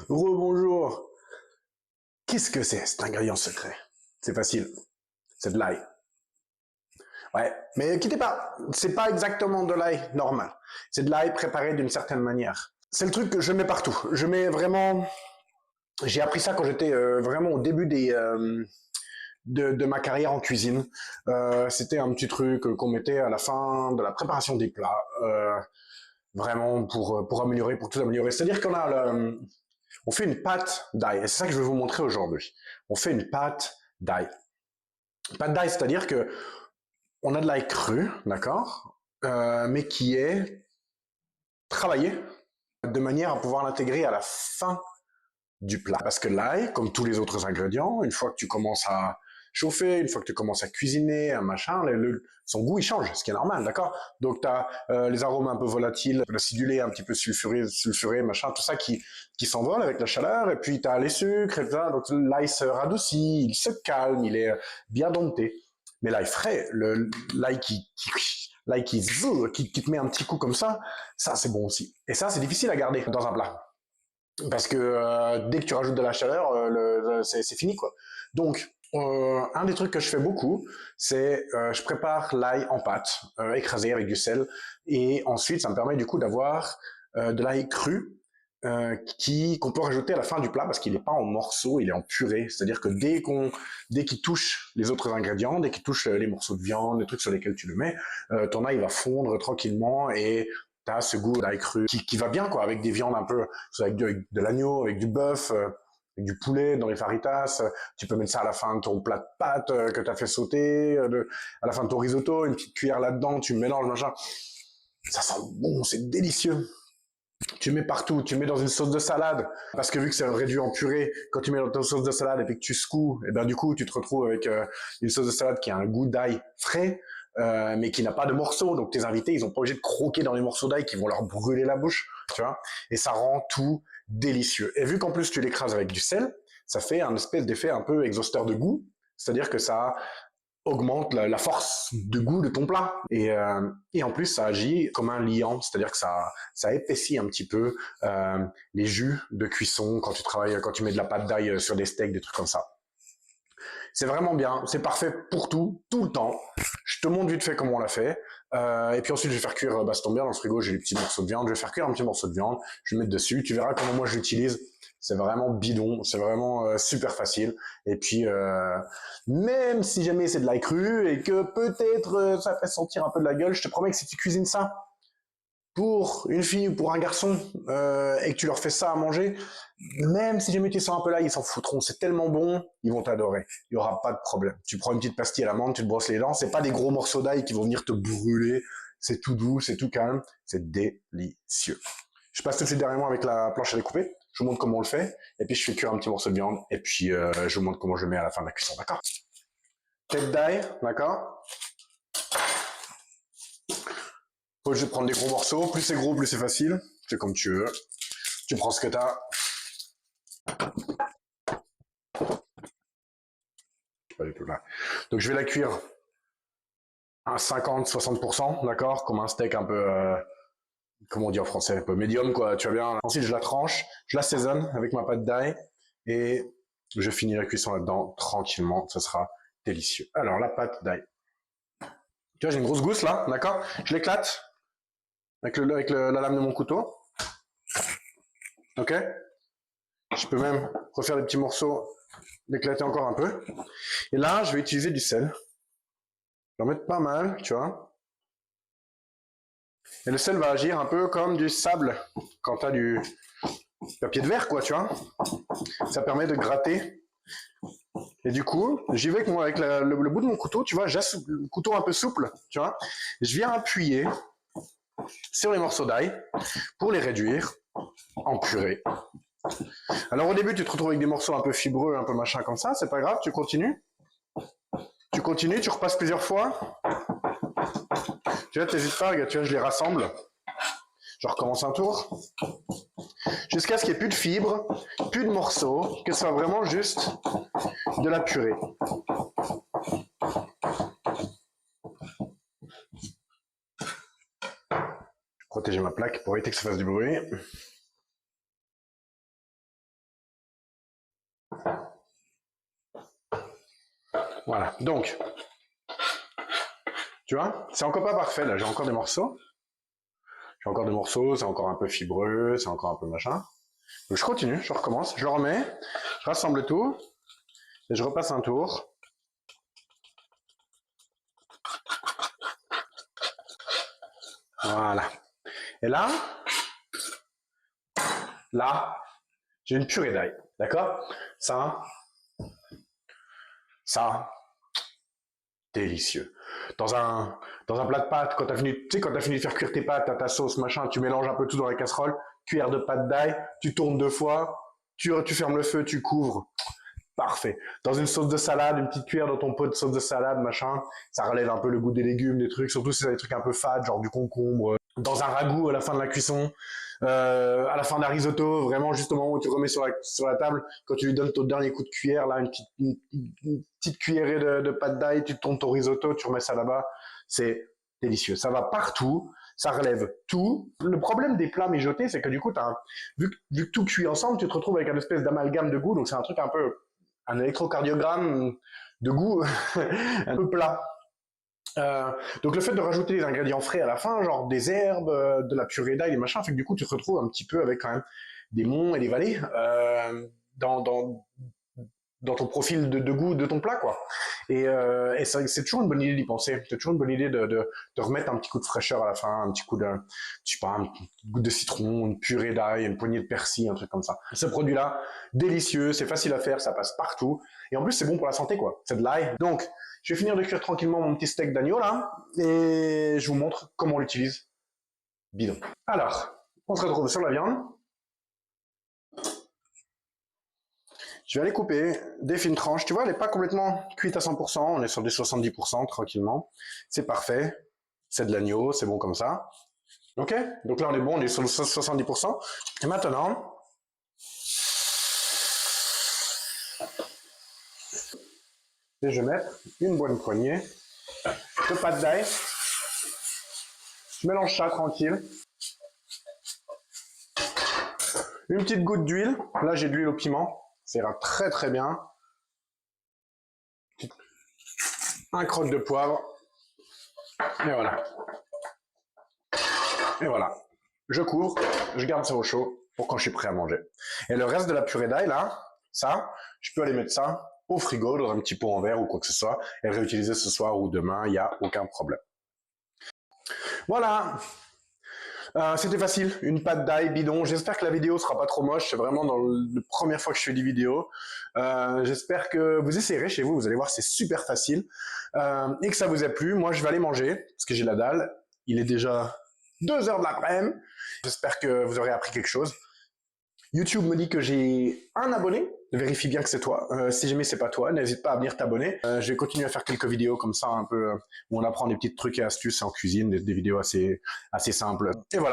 Rebonjour. Qu'est-ce que c'est cet ingrédient secret? C'est facile. C'est de l'ail. Ouais, mais quittez pas. C'est pas exactement de l'ail normal. C'est de l'ail préparé d'une certaine manière. C'est le truc que je mets partout. Je mets vraiment. J'ai appris ça quand j'étais vraiment au début de ma carrière en cuisine. C'était un petit truc qu'on mettait à la fin de la préparation des plats, vraiment pour améliorer, pour tout améliorer. C'est-à-dire on fait une pâte d'ail. Et c'est ça que je vais vous montrer aujourd'hui. On fait une pâte d'ail. Pâte d'ail, c'est-à-dire que on a de l'ail cru, d'accord, mais qui est travaillé de manière à pouvoir l'intégrer à la fin du plat. Parce que l'ail, comme tous les autres ingrédients, une fois que tu commences à chauffer, une fois que tu commences à cuisiner, un machin, son goût il change, ce qui est normal, d'accord. Donc tu as les arômes un peu volatiles, l'acidulé un petit peu sulfuré, machin, tout ça qui s'envole avec la chaleur, et puis tu as les sucres, etc. Donc l'ail se radoucit, il se calme, il est bien dompté. Mais l'ail frais, l'ail qui te met un petit coup comme ça c'est bon aussi. Et ça c'est difficile à garder dans un plat. Parce que dès que tu rajoutes de la chaleur, c'est fini quoi. Donc un des trucs que je fais beaucoup, c'est je prépare l'ail en pâte, écrasé avec du sel, et ensuite ça me permet du coup d'avoir de l'ail cru qu'on peut rajouter à la fin du plat parce qu'il n'est pas en morceaux, il est en purée. C'est-à-dire que dès qu'il touche les autres ingrédients, dès qu'il touche les morceaux de viande, les trucs sur lesquels tu le mets, ton ail va fondre tranquillement et t'as ce goût d'ail cru qui va bien quoi avec des viandes un peu avec de l'agneau, avec du bœuf, avec du poulet dans les faritas. Tu peux mettre ça à la fin de ton plat de pâtes que t'as fait sauter, à la fin de ton risotto, une petite cuillère là-dedans, tu mélanges machin. Ça sent bon, c'est délicieux. Tu mets partout, tu mets dans une sauce de salade, parce que vu que c'est réduit en purée, quand tu mets dans ta sauce de salade et puis que tu secoues, et ben du coup tu te retrouves avec une sauce de salade qui a un goût d'ail frais, mais qui n'a pas de morceaux. Donc tes invités, ils ont pas obligé de croquer dans les morceaux d'ail qui vont leur brûler la bouche, tu vois. Et ça rend tout délicieux. Et vu qu'en plus tu l'écrases avec du sel, ça fait un espèce d'effet un peu exhausteur de goût, c'est-à-dire que ça augmente la force de goût de ton plat. Et en plus, ça agit comme un liant, c'est-à-dire que ça épaissit un petit peu les jus de cuisson quand tu mets de la pâte d'ail sur des steaks, des trucs comme ça. C'est vraiment bien, c'est parfait pour tout le temps. Je te montre vite fait comment on l'a fait. Et puis ensuite, je vais faire cuire, ça tombe bien, dans le frigo, j'ai les petits morceaux de viande. Je vais faire cuire un petit morceau de viande, je vais mettre dessus. Tu verras comment moi je l'utilise. C'est vraiment bidon, c'est vraiment super facile. Et puis, même si jamais c'est de l'ail cru et que peut-être ça fait sentir un peu de la gueule, je te promets que si tu cuisines ça pour une fille ou pour un garçon et que tu leur fais ça à manger, même si jamais tu sens un peu là, ils s'en foutront. C'est tellement bon, ils vont t'adorer. Il y aura pas de problème. Tu prends une petite pastille à l'amande, tu te brosses les dents. C'est pas des gros morceaux d'ail qui vont venir te brûler. C'est tout doux, c'est tout calme, c'est délicieux. Je passe tout de suite derrière moi avec la planche à découper. Je vous montre comment on le fait. Et puis je fais cuire un petit morceau de viande. Et puis je vous montre comment je le mets à la fin de la cuisson. D'accord? Tête d'ail, d'accord? Je vais prendre des gros morceaux. Plus c'est gros, plus c'est facile. C'est comme tu veux. Tu prends ce que t'as. Pas du tout là. Donc je vais la cuire à 50-60%, d'accord? Comme un steak un peu, comment on dit en français, un peu médium, quoi. Tu vois bien. Ensuite, je la tranche, je l'assaisonne avec ma pâte d'ail et je finis la cuisson là-dedans tranquillement. Ça sera délicieux. Alors, la pâte d'ail. Tu vois, j'ai une grosse gousse là, d'accord? Je l'éclate avec la lame de mon couteau. Ok? Je peux même refaire des petits morceaux, l'éclater encore un peu. Et là, je vais utiliser du sel. Je vais en mettre pas mal, tu vois. Et le sel va agir un peu comme du sable quand tu as du papier de verre, quoi, tu vois. Ça permet de gratter. Et du coup, j'y vais avec le bout de mon couteau, tu vois, j'ai le couteau un peu souple, tu vois. Je viens appuyer sur les morceaux d'ail pour les réduire en purée. Alors au début, tu te retrouves avec des morceaux un peu fibreux, un peu machin comme ça, c'est pas grave, tu continues. Tu continues, tu repasses plusieurs fois. Tu vois, t'hésites pas, regarde, tu vois, je les rassemble. Je recommence un tour. Jusqu'à ce qu'il n'y ait plus de fibres, plus de morceaux, que ce soit vraiment juste de la purée. Protéger ma plaque pour éviter que ça fasse du bruit. Voilà, donc, tu vois, c'est encore pas parfait, là, j'ai encore des morceaux. J'ai encore des morceaux, c'est encore un peu fibreux, c'est encore un peu machin. Donc je continue, je recommence, je le remets, je rassemble tout, et je repasse un tour. Voilà. Et là, j'ai une purée d'ail, d'accord? Ça, délicieux. Dans un plat de pâtes, quand t'as fini, tu sais, quand t'as fini de faire cuire tes pâtes, t'as ta sauce, machin, tu mélanges un peu tout dans la casserole, cuillère de pâte d'ail, tu tournes 2 fois, tu fermes le feu, tu couvres. Parfait. Dans une sauce de salade, une petite cuillère dans ton pot de sauce de salade, machin, ça relève un peu le goût des légumes, des trucs, surtout si c'est des trucs un peu fades, genre du concombre. Dans un ragoût à la fin de la cuisson, à la fin d'un risotto, vraiment justement où tu remets sur la table, quand tu lui donnes ton dernier coup de cuillère, là, une petite cuillerée de pâte d'ail, tu tournes ton risotto, tu remets ça là-bas, c'est délicieux. Ça va partout, ça relève tout. Le problème des plats mijotés, c'est que du coup, vu que tout cuit ensemble, tu te retrouves avec une espèce d'amalgame de goût, donc c'est un truc un peu, un électrocardiogramme de goût un peu plat. Donc le fait de rajouter des ingrédients frais à la fin, genre des herbes, de la purée d'ail, des machins, fait que du coup tu te retrouves un petit peu avec quand même des monts et des vallées dans, dans, dans ton profil de goût de ton plat, quoi. Et c'est toujours une bonne idée d'y penser. C'est toujours une bonne idée de remettre un petit coup de fraîcheur à la fin, un petit coup de, je sais pas, un petit goût de citron, une purée d'ail, une poignée de persil, un truc comme ça. Ce produit-là, délicieux, c'est facile à faire, ça passe partout. Et en plus, c'est bon pour la santé, quoi. C'est de l'ail. Donc, je vais finir de cuire tranquillement mon petit steak d'agneau, là, et je vous montre comment on l'utilise. Bidon. Alors, on se retrouve sur la viande. Je vais aller couper des fines tranches. Tu vois, elle n'est pas complètement cuite à 100%. On est sur des 70% tranquillement. C'est parfait. C'est de l'agneau, c'est bon comme ça. Ok? Donc là, on est bon, on est sur le 70%. Et maintenant, je vais mettre une bonne poignée de pâte d'ail. Je mélange ça tranquille. Une petite goutte d'huile. Là, j'ai de l'huile au piment. Ça ira très très bien. Un croc de poivre. Et voilà. Et voilà. Je couvre, je garde ça au chaud pour quand je suis prêt à manger. Et le reste de la purée d'ail, là, ça, je peux aller mettre ça au frigo, dans un petit pot en verre ou quoi que ce soit, et réutiliser ce soir ou demain, il n'y a aucun problème. Voilà. C'était facile, une pâte d'ail bidon. J'espère que la vidéo sera pas trop moche. C'est vraiment la première fois que je fais des vidéos. J'espère que vous essayerez chez vous. Vous allez voir, c'est super facile et que ça vous a plu. Moi, je vais aller manger parce que j'ai la dalle. Il est déjà 2 heures de l'après-midi. J'espère que vous aurez appris quelque chose. YouTube me dit que j'ai un abonné. Vérifie bien que c'est toi. Si jamais c'est pas toi, n'hésite pas à venir t'abonner. Je vais continuer à faire quelques vidéos comme ça, un peu où on apprend des petits trucs et astuces en cuisine, des vidéos assez simples. Et voilà.